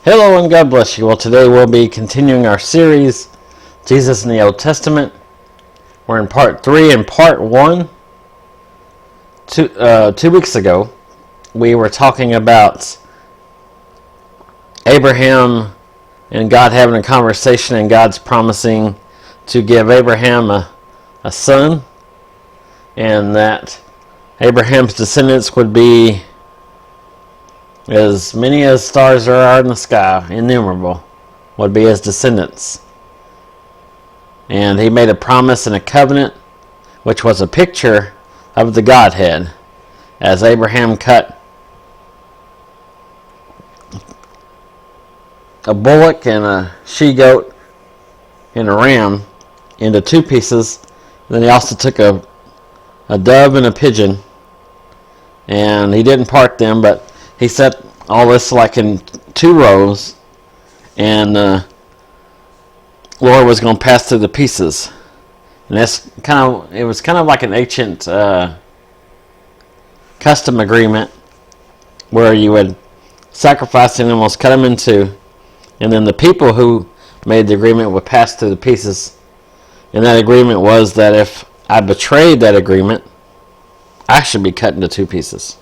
Hello and God bless you. Well, today we'll be continuing our series, Jesus in the Old Testament. We're in part 3 and part 1. 2 weeks ago, we were talking about Abraham and God having a conversation, and God's promising to give Abraham a son, and that Abraham's descendants would be as many as stars there are in the sky, innumerable, would be his descendants. And he made a promise and a covenant, which was a picture of the Godhead, as Abraham cut a bullock and a she-goat and a ram into 2 pieces. Then he also took a dove and a pigeon, and he didn't part them, but he set all this like in 2 rows, and the Lord was going to pass through the pieces. And it was kind of like an ancient custom agreement where you would sacrifice animals, cut them in 2, and then the people who made the agreement would pass through the pieces. And that agreement was that if I betrayed that agreement, I should be cut into 2 pieces.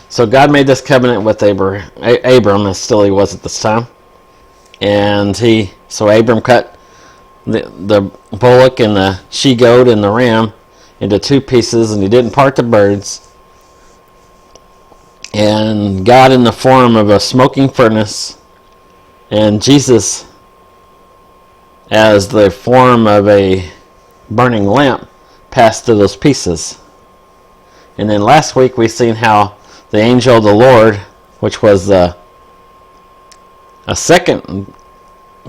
So God made this covenant with Abram, as still he was at this time. And so Abram cut the bullock and the she-goat and the ram into 2 pieces, and he didn't part the birds. And God, in the form of a smoking furnace, and Jesus as the form of a burning lamp, passed through those pieces. And then last week we seen how the angel of the Lord, which was a second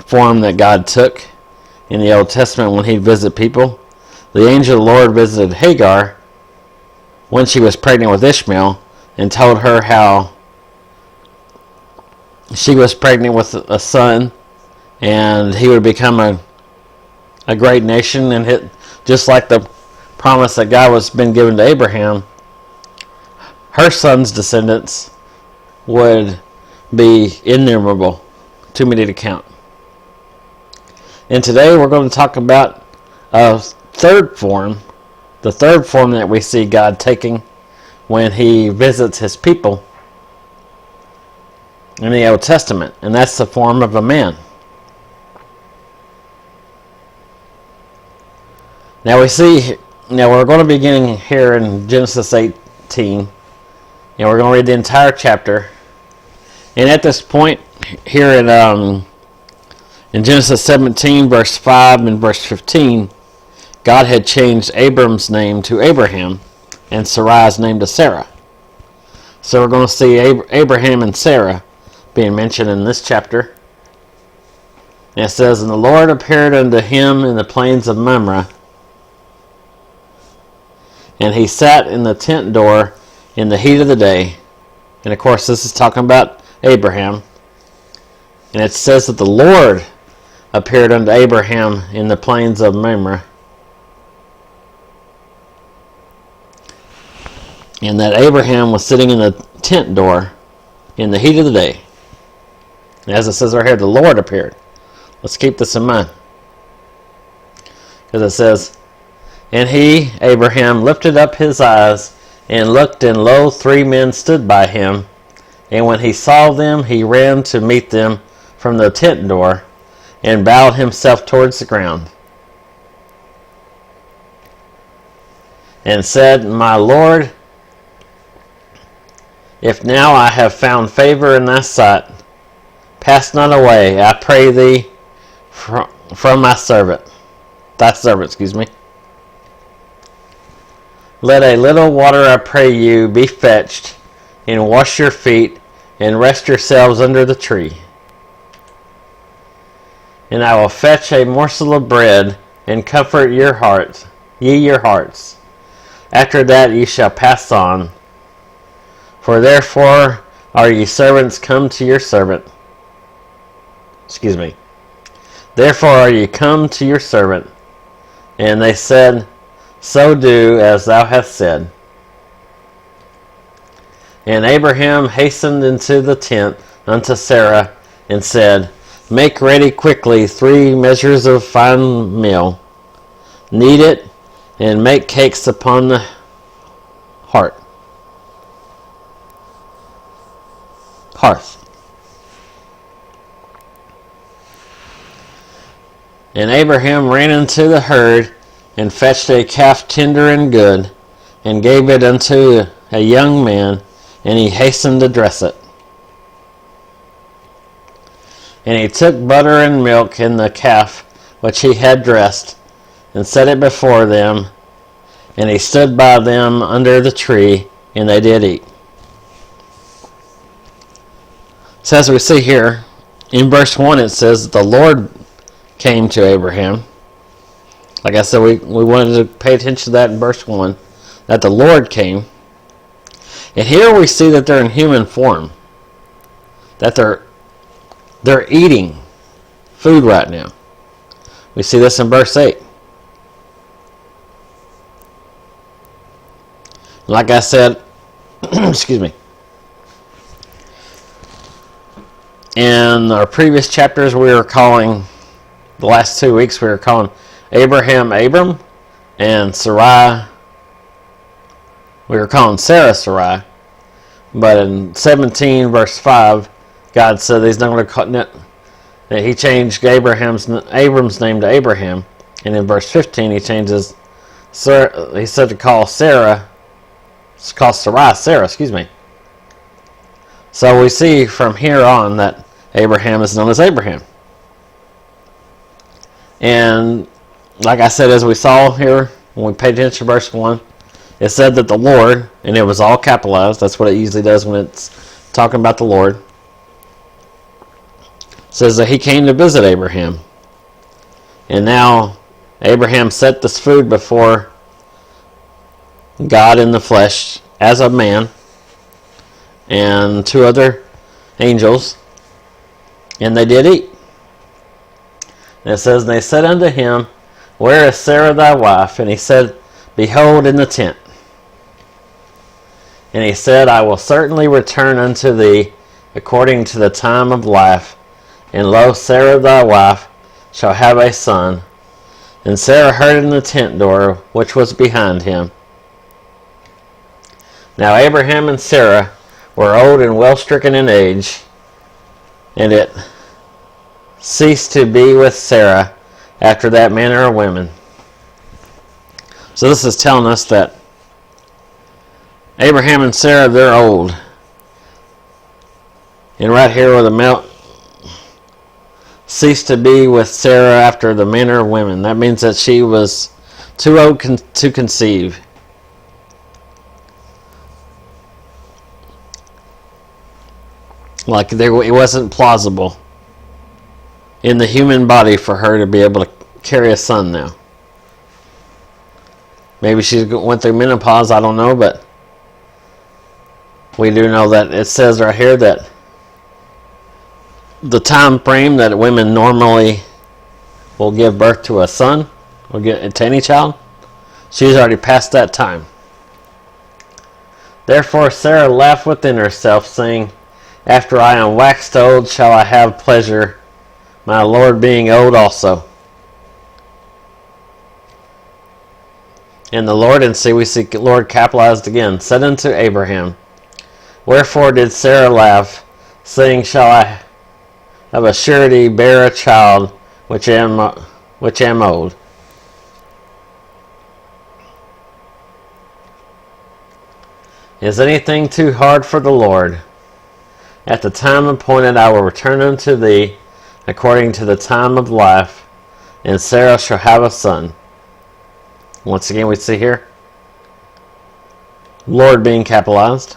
form that God took in the Old Testament when he'd visit people. The angel of the Lord visited Hagar when she was pregnant with Ishmael and told her how she was pregnant with a son and he would become a great nation, and just like the promise that God was been given to Abraham, her son's descendants would be innumerable, too many to count. And today we're going to talk about a third form, the third form that we see God taking when he visits his people in the Old Testament, and that's the form of a man. Now we're going to be beginning here in Genesis 18. And we're going to read the entire chapter. And at this point, here in Genesis 17, verse 5 and verse 15, God had changed Abram's name to Abraham and Sarai's name to Sarah. So we're going to see Abraham and Sarah being mentioned in this chapter. And it says, "And the Lord appeared unto him in the plains of Mamre, and he sat in the tent door in the heat of the day." And of course this is talking about Abraham. And it says that the Lord appeared unto Abraham in the plains of Mamre. And that Abraham was sitting in the tent door in the heat of the day. And as it says right here, the Lord appeared. Let's keep this in mind. Because it says, "And he, Abraham, lifted up his eyes and looked, and lo, 3 men stood by him. And when he saw them, he ran to meet them from the tent door, and bowed himself towards the ground, and said, My Lord, if now I have found favor in thy sight, pass not away, I pray thee, from thy servant. Let a little water, I pray you, be fetched, and wash your feet, and rest yourselves under the tree. And I will fetch a morsel of bread, and comfort your hearts. After that ye shall pass on. For therefore are ye servants come to your servant. Therefore are ye come to your servant. And they said, So do as thou hast said. And Abraham hastened into the tent unto Sarah and said, Make ready quickly 3 measures of fine meal, knead it, and make cakes upon the hearth. And Abraham ran into the herd, and fetched a calf tender and good, and gave it unto a young man, and he hastened to dress it. And he took butter and milk and the calf which he had dressed, and set it before them, and he stood by them under the tree, and they did eat. So as we see here, in verse 1 it says, the Lord came to Abraham. Like I said, we wanted to pay attention to that in verse 1, that the Lord came. And here we see that they're in human form, that they're eating food right now. We see this in verse 8. Like I said, excuse me, in our previous chapters the last 2 weeks we were calling Abraham Abram, and Sarai, we were calling Sarah Sarai. But in 17 verse 5, God said he's not going to call that he changed Abram's name to Abraham. And in verse 15 he changes Sarah, he said to call Sarai Sarah, excuse me. So we see from here on that Abraham is known as Abraham. And like I said, as we saw here, when we paid attention to verse 1, it said that the Lord, and it was all capitalized, that's what it usually does when it's talking about the Lord, says that he came to visit Abraham. And now Abraham set this food before God in the flesh as a man and 2 other angels, and they did eat. And it says, and they said unto him, Where is Sarah thy wife? And he said, Behold, in the tent. And he said, I will certainly return unto thee according to the time of life. And lo, Sarah thy wife shall have a son. And Sarah heard in the tent door which was behind him. Now Abraham and Sarah were old and well stricken in age, and it ceased to be with Sarah after that manner of women. So this is telling us that Abraham and Sarah, they're old. And right here where the male ceased to be with Sarah after the manner of women, that means that she was too old to conceive. Like it wasn't plausible in the human body for her to be able to carry a son now. Maybe she went through menopause, I don't know, but we do know that it says right here that the time frame that women normally will give birth to a son, or get to any child, she's already past that time. Therefore Sarah laughed within herself, saying, After I am waxed old, shall I have pleasure, my Lord being old also. And the Lord, and we see Lord capitalized again, said unto Abraham, Wherefore did Sarah laugh, saying, Shall I of a surety bear a child which am old? Is anything too hard for the Lord? At the time appointed I will return unto thee according to the time of life, and Sarah shall have a son. Once again we see here Lord being capitalized.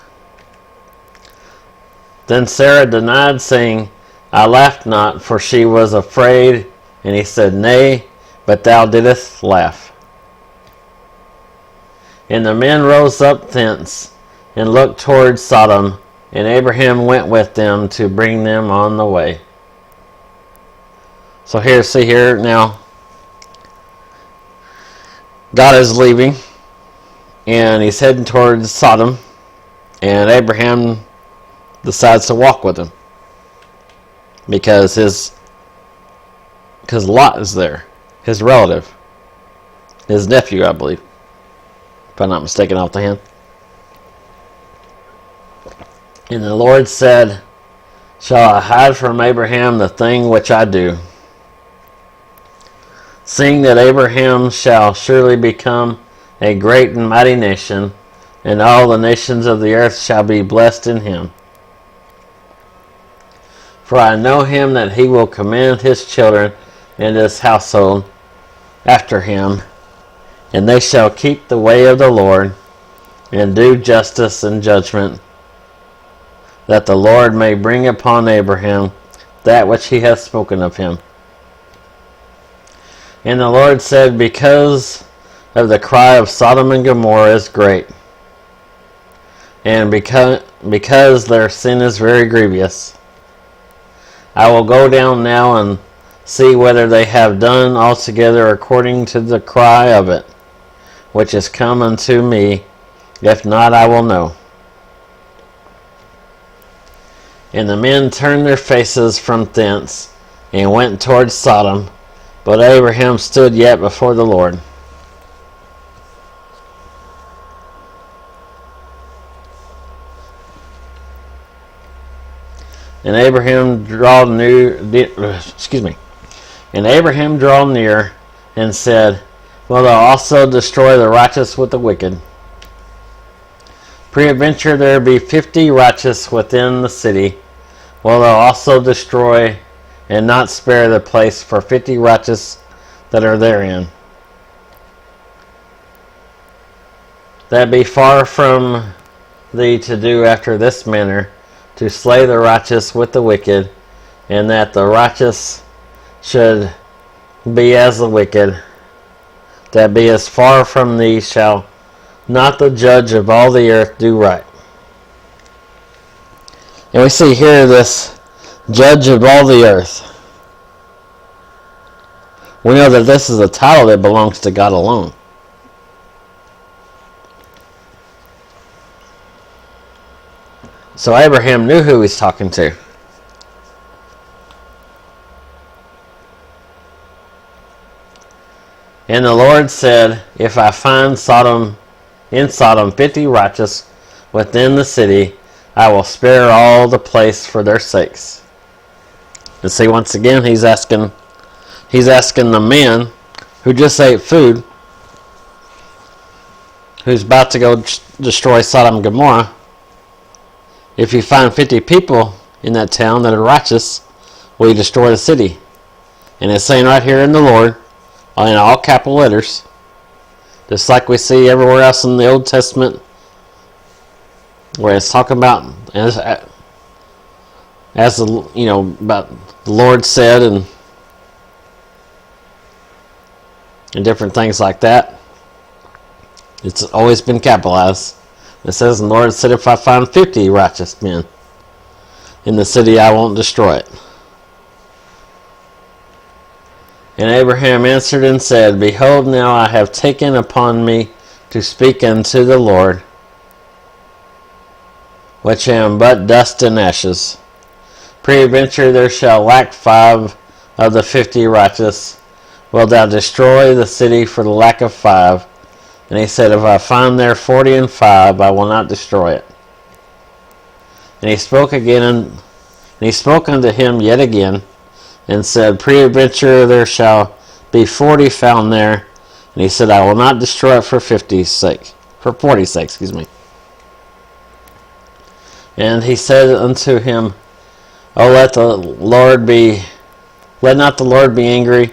Then Sarah denied, saying, I laughed not, for she was afraid. And he said, Nay, but thou didst laugh. And the men rose up thence, and looked toward Sodom, and Abraham went with them to bring them on the way. So see here now, God is leaving, and he's heading towards Sodom, and Abraham decides to walk with him. because Lot is there, his relative, his nephew, I believe, if I'm not mistaken off the hand. And the Lord said, shall I hide from Abraham the thing which I do? Seeing that Abraham shall surely become a great and mighty nation, and all the nations of the earth shall be blessed in him. For I know him that he will command his children and his household after him, and they shall keep the way of the Lord, and do justice and judgment, that the Lord may bring upon Abraham that which he hath spoken of him. And the Lord said, because of the cry of Sodom and Gomorrah is great, and because their sin is very grievous, I will go down now and see whether they have done altogether according to the cry of it, which is come unto me. If not, I will know. And the men turned their faces from thence, and went towards Sodom, but Abraham stood yet before the Lord. And Abraham drew near and said, will thou also destroy the righteous with the wicked? Peradventure there be 50 righteous within the city. Will thou also destroy and not spare the place for 50 righteous that are therein? That be far from thee to do after this manner, to slay the righteous with the wicked, and that the righteous should be as the wicked. That be as far from thee shall not the judge of all the earth do right. And we see here this judge of all the earth. We know that this is a title that belongs to God alone. So Abraham knew who he's talking to. And the Lord said, if I find in Sodom 50 righteous within the city, I will spare all the place for their sakes. And see, once again, he's asking the man who just ate food, who's about to go destroy Sodom and Gomorrah, if you find 50 people in that town that are righteous, will you destroy the city? And it's saying right here in the Lord, in all capital letters, just like we see everywhere else in the Old Testament, where it's talking about as the, about the Lord said and different things like that. It's always been capitalized. It says, the Lord said, if I find 50 righteous men in the city, I won't destroy it. And Abraham answered and said, behold, now I have taken upon me to speak unto the Lord, which am but dust and ashes. Peradventure there shall lack 5 of the 50 righteous. Wilt thou destroy the city for the lack of 5? And he said, if I find there 40 and 5, I will not destroy it. And he spoke again, and he spoke unto him yet again, and said, peradventure there shall be 40 found there. And he said, I will not destroy it for 40's sake. And he said unto him, oh, let not the Lord be angry,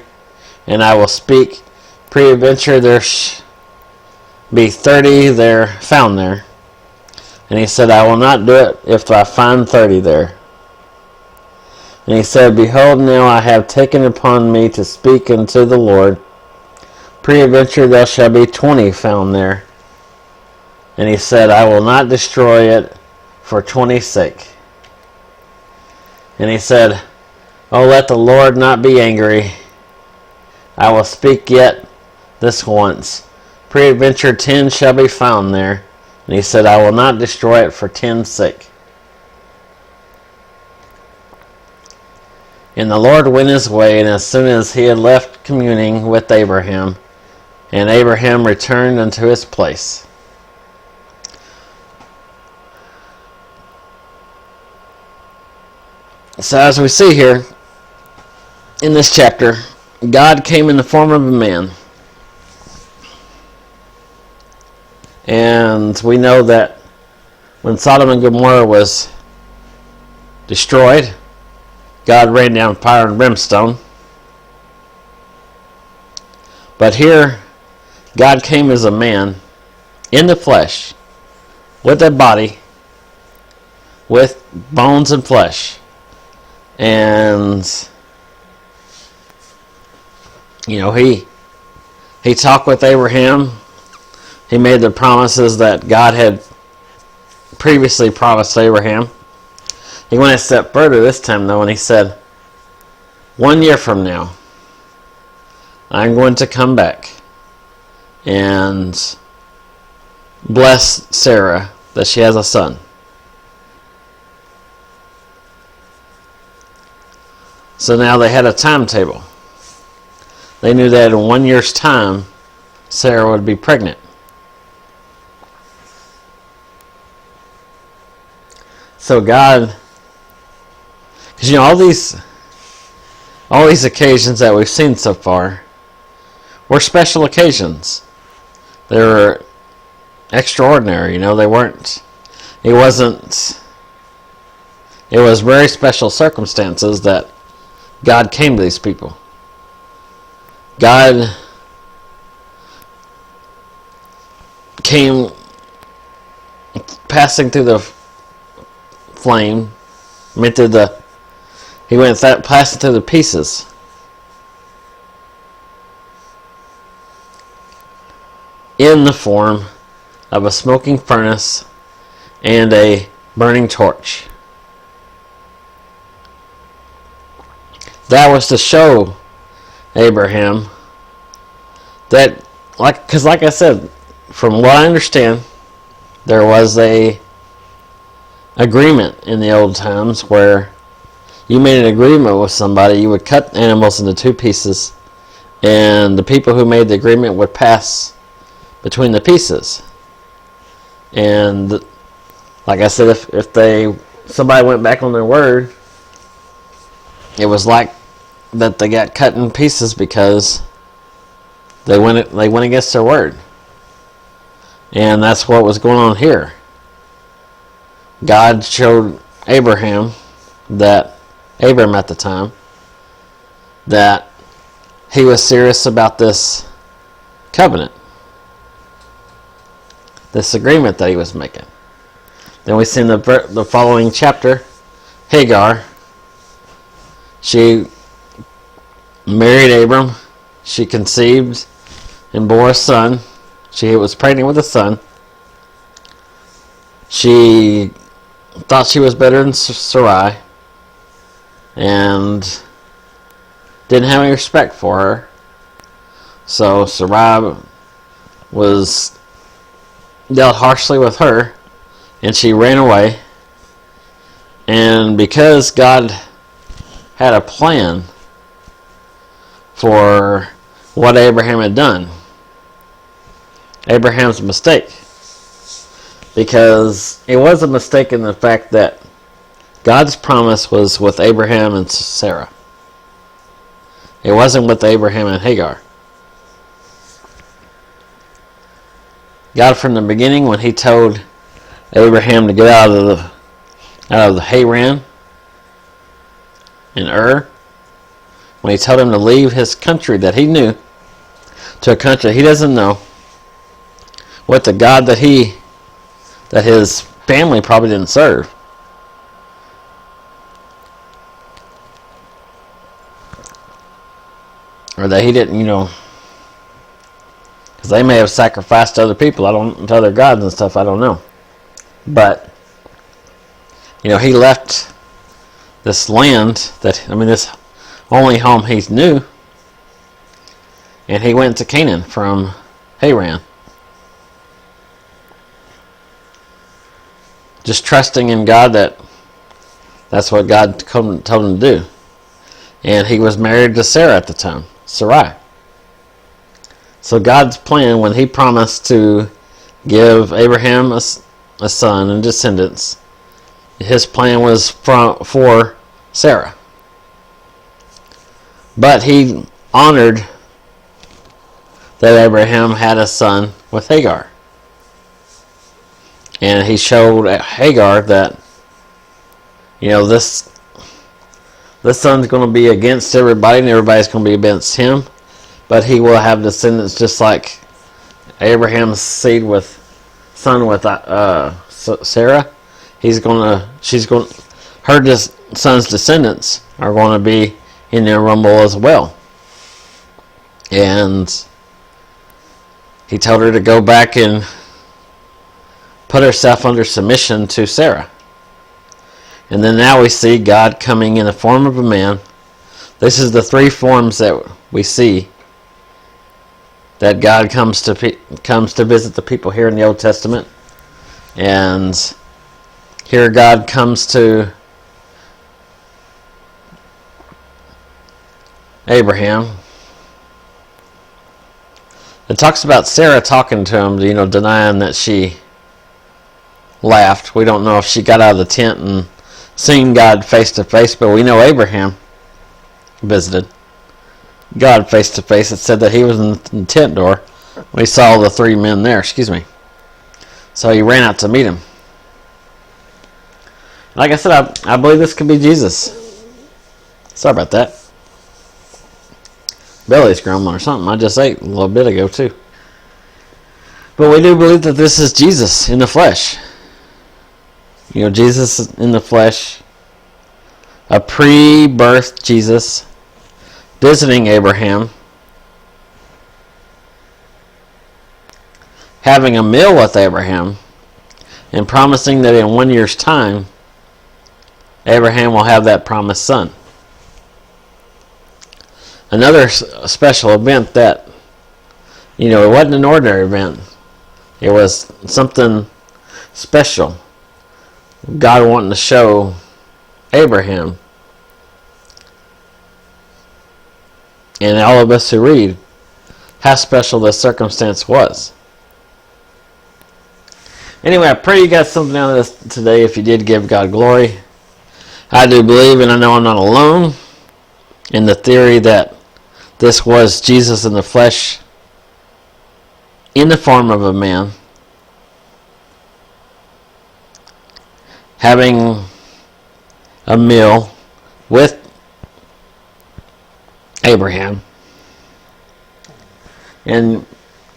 and I will speak. Peradventure there be 30 there found there. And he said, I will not do it if I find 30 there. And he said, behold, now I have taken upon me to speak unto the Lord. Peradventure there shall be 20 found there. And he said, I will not destroy it for 20's sake. And he said, oh, let the Lord not be angry. I will speak yet this once. Peradventure 10 shall be found there. And he said, I will not destroy it for 10's sake. And the Lord went his way, and as soon as he had left communing with Abraham, and Abraham returned unto his place. So as we see here in this chapter, God came in the form of a man. And we know that when Sodom and Gomorrah was destroyed, God rained down fire and brimstone. But here, God came as a man in the flesh, with a body, with bones and flesh. And, he talked with Abraham. He made the promises that God had previously promised Abraham. He went a step further this time, though, and he said, 1 year from now, I'm going to come back and bless Sarah that she has a son. So now they had a timetable. They knew that in 1 year's time, Sarah would be pregnant. So God, because all these occasions that we've seen so far were special occasions. They were extraordinary. They weren't. It was very special circumstances that God came to these people. God came passing through the flame. He went passing through the pieces. In the form of a smoking furnace and a burning torch. That was to show Abraham that, like I said, from what I understand, there was a agreement in the old times where you made an agreement with somebody, you would cut animals into two pieces, and the people who made the agreement would pass between the pieces. And like I said, if somebody went back on their word, it was like that they got cut in pieces because they went against their word. And that's what was going on here. God showed Abraham at the time, that he was serious about this covenant, this agreement that he was making. Then we see in the following chapter, Hagar, she married Abram, she conceived and bore a son. She was pregnant with a son. She thought she was better than Sarai and didn't have any respect for her. So Sarai was dealt harshly with her, and she ran away. And because God had a plan for what Abraham had done, Abraham's mistake, because it was a mistake in the fact that God's promise was with Abraham and Sarah. It wasn't with Abraham and Hagar. God, from the beginning, when he told Abraham to get out of the Haran in Ur, when he told him to leave his country that he knew to a country he doesn't know, with the God that his family probably didn't serve. Or that he didn't, because they may have sacrificed to other people, to other gods and stuff, I don't know. But, he left this land this only home he knew, and he went to Canaan from Haran. Just trusting in God that's what God told him to do. And he was married to Sarah at the time, Sarai. So God's plan, when he promised to give Abraham a son and descendants, his plan was for Sarah. But he honored that Abraham had a son with Hagar. And he showed Hagar that, this son's going to be against everybody, and everybody's going to be against him. But he will have descendants just like Abraham's son with Sarah. Her son's descendants are going to be in the rumble as well. And he told her to go back and put herself under submission to Sarah. And then now we see God coming in the form of a man. This is the three forms that we see that God comes to visit the people here in the Old Testament. And here God comes to Abraham. It talks about Sarah talking to him, denying that she laughed. We don't know if she got out of the tent and seen God face to face, but we know Abraham visited God face to face. It said that he was in the tent door when he saw the three men there. So he ran out to meet him. Like I said, I believe this could be Jesus. Sorry about that. Belly's grumbling or something. I just ate a little bit ago too. But we do believe that this is Jesus in the flesh. Jesus in the flesh. A pre-birth Jesus visiting Abraham. Having a meal with Abraham. And promising that in 1 year's time, Abraham will have that promised son. Another special event that, it wasn't an ordinary event. It was something special. God wanting to show Abraham and all of us who read how special this circumstance was. Anyway, I pray you got something out of this today if you did give God glory. I do believe, and I know I'm not alone in the theory that this was Jesus in the flesh in the form of a man having a meal with Abraham. And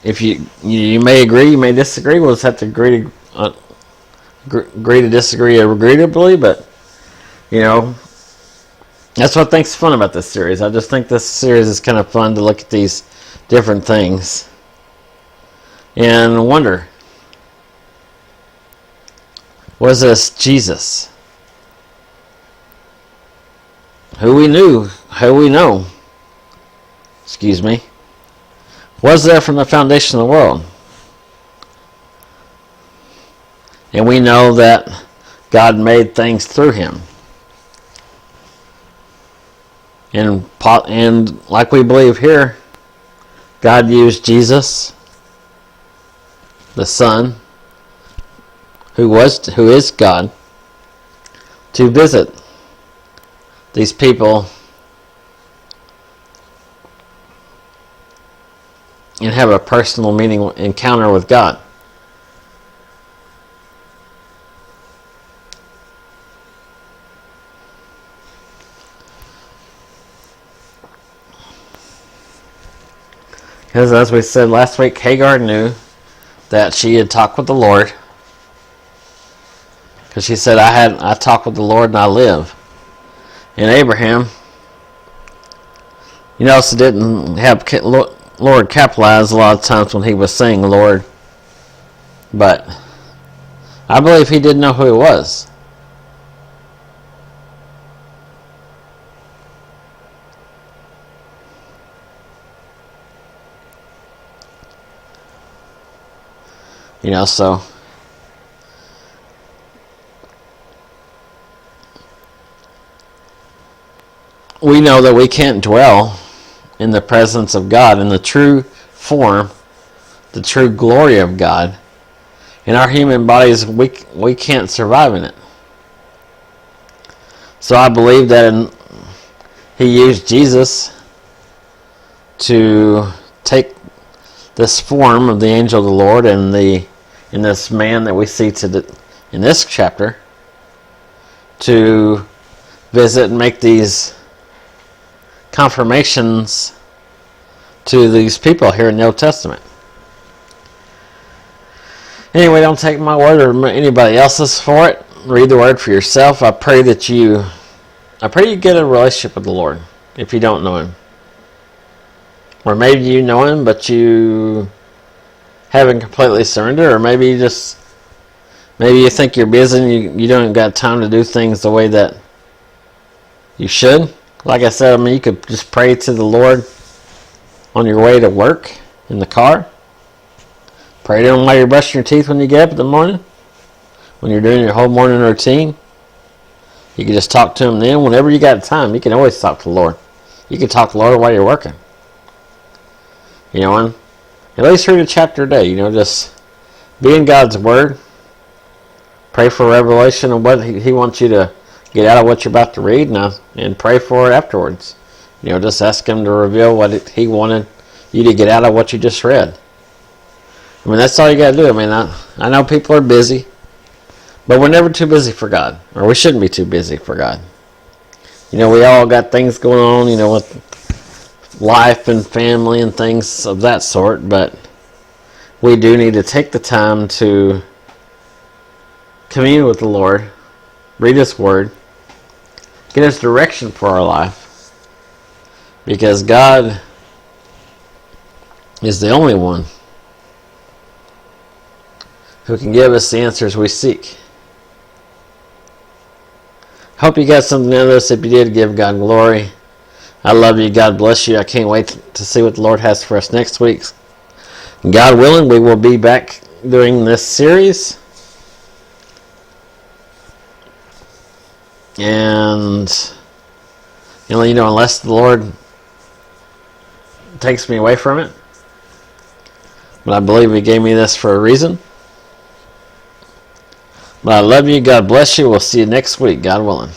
if you may agree, you may disagree. We'll just have to agree to disagree agreeably, but that's what I think's fun about this series. I just think this series is kind of fun to look at these different things and wonder, was this Jesus? Who we know, was there from the foundation of the world. And we know that God made things through him. And like we believe here, God used Jesus, the Son, who is God, to visit these people and have a personal encounter with God. Because as we said last week, Hagar knew that she had talked with the Lord. Because she said, I talked with the Lord and I live. And Abraham, also didn't have Lord capitalized a lot of times when he was saying Lord. But I believe he did know who it was. So we know that we can't dwell in the presence of God in the true form, the true glory of God. In our human bodies, we can't survive in it. So I believe that he used Jesus to take this form of the angel of the Lord and in this man that we see in this chapter to visit and make these confirmations to these people here in the Old Testament. Anyway, don't take my word or anybody else's for it. Read the word for yourself. I pray you get a relationship with the Lord if you don't know him. Or maybe you know him but you haven't completely surrendered, or maybe you think you're busy and you don't got time to do things the way that you should. Like I said, you could just pray to the Lord on your way to work in the car. Pray to him while you're brushing your teeth when you get up in the morning. When you're doing your whole morning routine. You can just talk to him then. Whenever you got time, you can always talk to the Lord. You can talk to the Lord while you're working. And at least read a chapter a day. Just be in God's Word. Pray for revelation of what He wants you to get out of what you're about to read, and pray for it afterwards. Just ask Him to reveal what He wanted you to get out of what you just read. That's all you got to do. I know people are busy, but we're never too busy for God, or we shouldn't be too busy for God. We all got things going on, with life and family and things of that sort, but we do need to take the time to commune with the Lord, read His Word, get His direction for our life, because God is the only one who can give us the answers we seek. Hope you got something out of this. If you did, give God glory. I love you. God bless you. I can't wait to see what the Lord has for us next week. God willing, we will be back doing this series. And, unless the Lord takes me away from it. But I believe He gave me this for a reason. But I love you. God bless you. We'll see you next week, God willing.